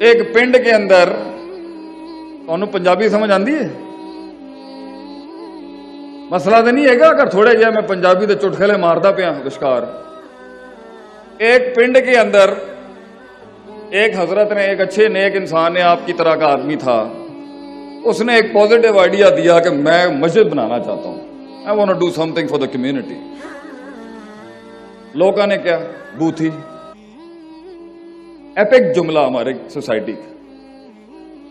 एक पिंड के अंदर ਤੁਹਾਨੂੰ ਪੰਜਾਬੀ ਸਮਝ ਆਂਦੀ ਹੈ? ਮਸਲਾ ਤਾਂ ਨਹੀਂ ਹੈਗਾ ਅਗਰ ਥੋੜੇ ਜਿਹਾ ਮੈਂ ਪੰਜਾਬੀ ਦੇ ਚੁਟਕਲੇ ਮਾਰਦਾ ਪਿਆ ਵਿਚਕਾਰ। एक पिंड के अंदर एक हजरत ने, एक अच्छे नेक इंसान ने, आपकी तरह का आदमी था, उसने एक पॉजिटिव आइडिया दिया कि मैं मस्जिद बनाना चाहता हूं, I want to do something for the community. लोगों ने क्या बूथी एपिक जुमला हमारे सोसाइटी का,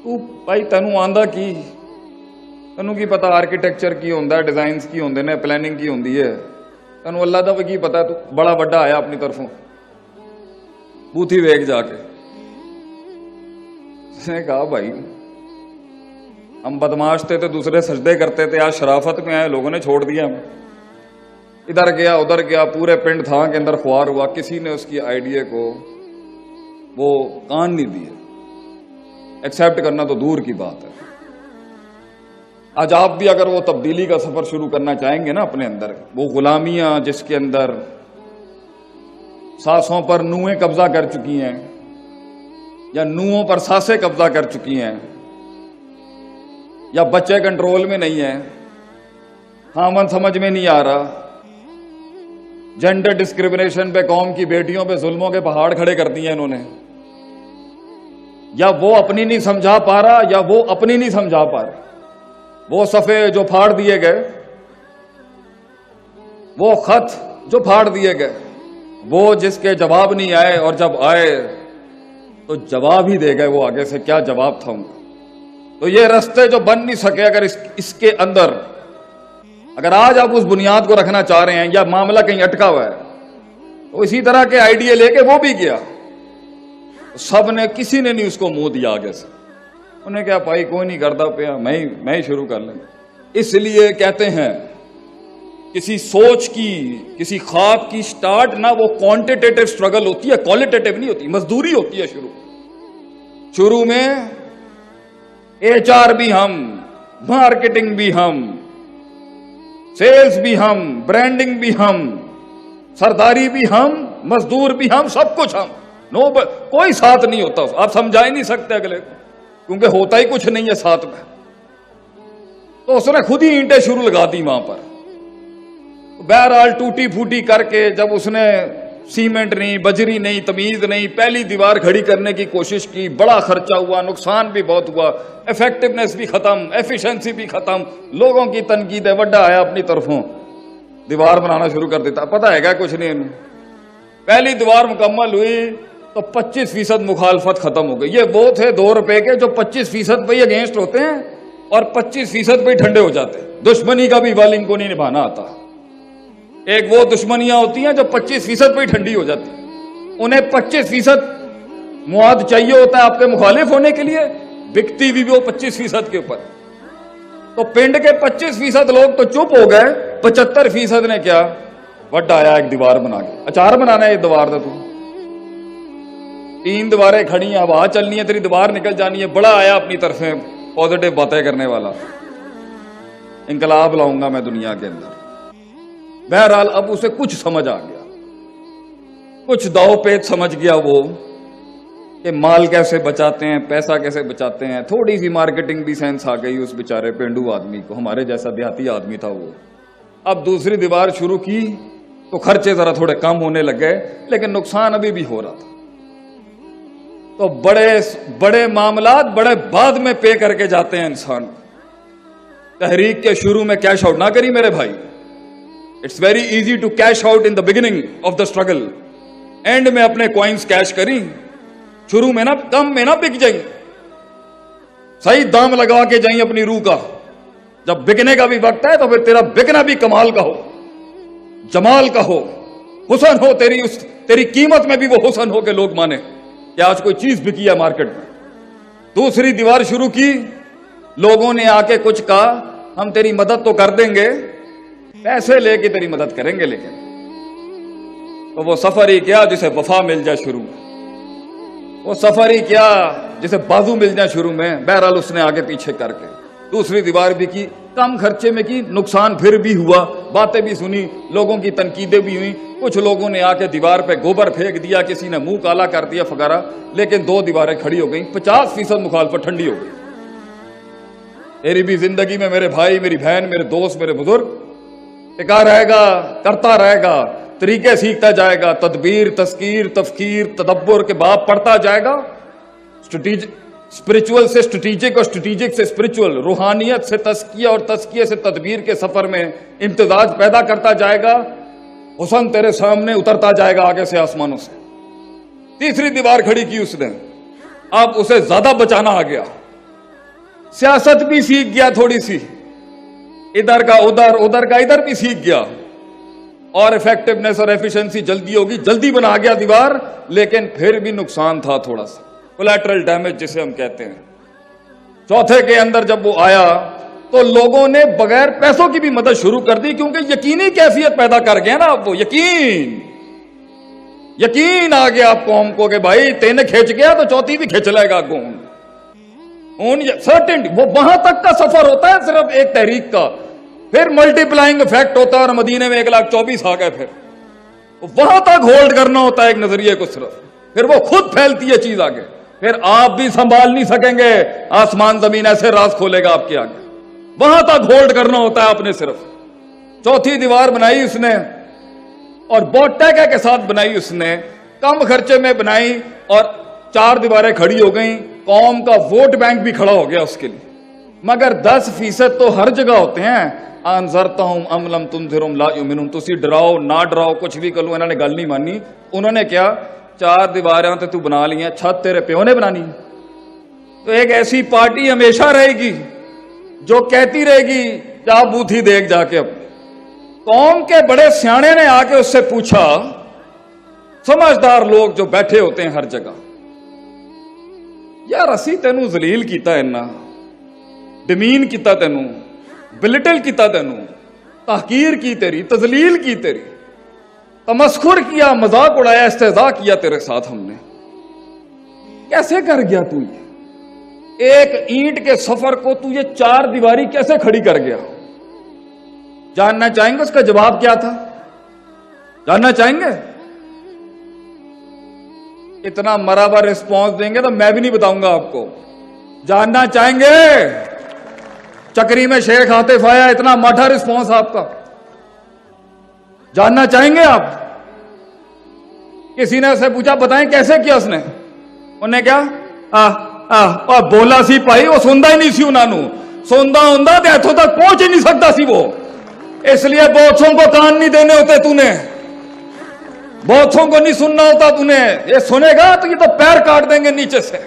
तू भाई तेनू आंदा की, तेनू की पता आर्कीटैक्चर की होंदा, डिजाइनस की होंदे ने, प्लानिंग की होंदी है, तेनू अल्लाह दा भी की पता, तू बड़ा बड़ा आया अपनी तरफों। बूथी वेग जाके उसने कहा भाई हम बदमाश थे तो दूसरे सजदे करते थे, आज शराफत में आए, लोगों ने छोड़ दिया हमें। इधर गया उधर गया, पूरे पिंड था के अंदर खुआर हुआ, किसी ने उसकी आइडिया को वो कान नहीं दिए, एक्सेप्ट करना तो दूर की बात है। आज आप भी अगर वो तब्दीली का सफर शुरू करना चाहेंगे ना अपने अंदर, वो गुलामियां जिसके अंदर सासों पर नूहें कब्जा कर चुकी हैं या नूहों पर सासें कब्जा कर चुकी हैं या बच्चे कंट्रोल में नहीं है, खामन समझ में नहीं आ रहा, जेंडर डिस्क्रिमिनेशन पे, कौम की बेटियों पे जुल्मों के पहाड़ खड़े कर दिए इन्होंने, या वो अपनी नहीं समझा पा रहा या वो अपनी नहीं समझा पा रहा, वो सफ़े जो फाड़ दिए गए, वो खत जो फाड़ दिए गए, वो जिसके जवाब नहीं आए और जब आए तो जवाब ही दे गए वो आगे से, क्या जवाब था उनका। तो ये रास्ते जो बन नहीं सके, अगर इसके अंदर अगर आज आप उस बुनियाद को रखना चाह रहे हैं या मामला कहीं अटका हुआ है, तो इसी तरह के आइडिया लेके वो भी गया, तो सब ने, किसी ने नहीं उसको मुंह दिया आगे से, उन्हें क्या भाई कोई नहीं करता पिया, मैं ही शुरू कर लेंगे। इसलिए कहते हैं किसी सोच की, किसी ख्वाब की स्टार्ट ना वो क्वांटिटेटिव स्ट्रगल होती है, क्वालिटेटिव नहीं होती, मजदूरी होती है। शुरू में एचआर भी हम, मार्केटिंग भी हम, सेल्स भी हम, ब्रांडिंग भी हम, सरदारी भी हम, मजदूर भी हम, सब कुछ हम, कोई साथ नहीं होता। आप समझा ही नहीं सकते अगले को, क्योंकि होता ही कुछ नहीं है साथ में। तो उसने खुद ही ईंटें शुरू लगा दी वहां पर। बहरहाल टूटी फूटी करके जब उसने सीमेंट नहीं, बजरी नहीं, तमीज नहीं, पहली दीवार खड़ी करने की कोशिश की, बड़ा खर्चा हुआ, नुकसान भी बहुत हुआ, इफेक्टिवनेस भी खत्म, एफिशिएंसी भी खत्म, लोगों की तनकीद है, वड्डा आया अपनी तरफों, दीवार बनाना शुरू कर देता। पता है क्या कुछ नहीं, पहली दीवार मुकम्मल हुई तो 25% मुखालफत खत्म हो गई। ये वो थे 2 रुपए के जो 25% पे अगेंस्ट होते हैं और 25% पे ठंडे हो जाते हैं। दुश्मनी का भी वाल इनको नहीं निभाना आता। एक वो दुश्मनियां होती हैं जो 25% पे ठंडी हो जाती, उन्हें 25% मुआद चाहिए होता है आपके मुखालिफ होने के लिए, बिकती भी वो 25% के ऊपर। तो पिंड के 25% लोग तो चुप हो गए, 75% ने क्या वड्डा आया, एक दीवार बना के, अचार बनाना है, एक दीवार था, तू 3 दीवारें खड़ी हैं, हवा चलनी है, तेरी दीवार निकल जानी है, बड़ा आया अपनी तरफ से पॉजिटिव बातें करने वाला, इंकलाब लाऊंगा मैं दुनिया के अंदर। बहरहाल अब उसे कुछ समझ आ गया, कुछ दाव पेच समझ गया वो कि माल कैसे बचाते हैं, पैसा कैसे बचाते हैं। थोड़ी सी मार्केटिंग भी सेंस आ गई उस बेचारे पेंडू आदमी को, हमारे जैसा देहाती आदमी था वो। अब दूसरी दीवार शुरू की तो खर्चे जरा थोड़े कम होने लग गए, लेकिन नुकसान अभी भी हो रहा था। तो बड़े मामलात बड़े बाद में पे करके जाते हैं इंसान। तहरीक के शुरू में कैश आउट ना करी मेरे भाई। It's very easy to cash out in the beginning of the struggle, and में अपने कॉइन्स कैश करी, शुरू में ना कम में ना बिक जाई, सही दाम लगा के जाई अपनी रूह का। जब बिकने का भी वक्त है तो फिर तेरा बिकना भी कमाल का हो, जमाल का हो, हुसन हो, तेरी कीमत में भी वो हुसन हो के लोग माने कि आज कोई चीज बिकी है मार्केट में। दूसरी दीवार शुरू की, लोगों ने आके कुछ कहा, हम तेरी मदद तो कर देंगे, पैसे लेके तेरी मदद करेंगे, लेकिन तो वो सफर ही क्या जिसे वफा मिल जाए शुरू में, वो सफर ही क्या जिसे बाजू मिल जाए शुरू में। बहरहाल उसने आगे पीछे करके दूसरी दीवार भी की, कम खर्चे में की, नुकसान फिर भी हुआ, बातें भी सुनी, लोगों की तनकीदें भी हुई, कुछ लोगों ने आके दीवार पे गोबर फेंक दिया, किसी ने मुंह काला कर दिया वगैरह, लेकिन 2 दीवारें खड़ी हो गई, 50% मुखालफत ठंडी हो गई। मेरी भी जिंदगी में मेरे भाई, मेरी बहन, मेरे दोस्त, मेरे बुजुर्ग टिका रहेगा, करता रहेगा, तरीके सीखता जाएगा, तदबीर, तस्कीर, तफकीर, तदब्बर के बाब पढ़ता जाएगा, स्पिरिचुअल से स्ट्रेटेजिक और स्ट्रेटेजिक से स्पिरिचुअल, रूहानियत से तस्किया और तस्किये से तदबीर के सफर में इम्तिजाज पैदा करता जाएगा, हुस्न तेरे सामने उतरता जाएगा आगे से आसमानों से। तीसरी दीवार खड़ी की उसने, अब उसे ज्यादा बचाना आ गया, सियासत भी सीख गया थोड़ी सी, इधर का उधर, उधर का इधर भी सीख गया, और इफेक्टिवनेस और एफिशिएंसी जल्दी होगी, जल्दी बना गया दीवार, लेकिन फिर भी नुकसान था थोड़ा सा, कोलैटरल डैमेज जिसे हम कहते हैं। चौथे के अंदर जब वो आया तो लोगों ने बगैर पैसों की भी मदद शुरू कर दी, क्योंकि यकीनी कैफियत पैदा कर गया ना, अब वो यकीन आ गया आप कौम को कि भाई तेने खींच गया तो चौथी भी खींच लेगा कौन। सर्टेनिटी, वो वहां तक का सफर होता है सिर्फ एक तहरीक का, फिर मल्टीप्लाइंग इफेक्ट होता है, और मदीने में 1,24,000 आ गए, फिर वहां तक होल्ड करना होता है एक नजरिए को सिर्फ, फिर वो खुद फैलती है चीज आगे, फिर आप भी संभाल नहीं सकेंगे, आसमान जमीन ऐसे राज खोलेगा आपके आगे, वहां तक होल्ड करना होता है आपने सिर्फ। चौथी दीवार बनाई उसने, और बहुत टैके के साथ बनाई उसने, कम खर्चे में बनाई, और 4 दीवारें खड़ी हो गई, कौम का वोट बैंक भी खड़ा हो गया उसके लिए। मगर 10% तो हर जगह होते हैं, अनज़रतहुम अम लम तुनज़िरहुम ला युमिनून, तुसी डराओ ना डराओ कुछ भी कर लो, इन्होंने गल नहीं मानी। उन्होंने क्या, 4 दीवारें तो तू बना ली हैं, छत तेरे प्यो ने बनानी है। तो एक ऐसी पार्टी हमेशा रहेगी जो कहती रहेगी क्या बूथी देख जाके। अब कौम के बड़े सियाने ने आके उससे पूछा, समझदार लोग जो बैठे होते हैं हर जगह, यार असी तेनू जलील कीता इन्ना, डिमीन कीता तेनू, बिलिटल कीता तेनू, तहकीर की तेरी, तजलील की तेरी, तमस्खुर किया, मजाक उड़ाया, इस्तेज़ा किया तेरे साथ हमने, कैसे कर गया तू ये? एक ईंट के सफर को तू ये 4 दीवारी कैसे खड़ी कर गया? जानना चाहेंगे उसका जवाब क्या था? जानना चाहेंगे? इतना मराबा रिस्पॉन्स देंगे तो मैं भी नहीं बताऊंगा आपको। जानना चाहेंगे? चक्री में शेख आतिफ आया, इतना माठा रिस्पॉन्स आपका, जानना चाहेंगे आप? किसी ने उससे पूछा बताएं कैसे किया उसने, उन्हें क्या बोला सी भाई, वो सुनता ही नहीं सी, उन्होंने सुनता होंदा तो इथों तक पहुंच ही नहीं सकता सी वो, इसलिए बहुतों को कान नहीं देने होते तूने, बहुतों को नहीं सुनना होता तूने, ये सुनेगा तो ये तो पैर काट देंगे नीचे से।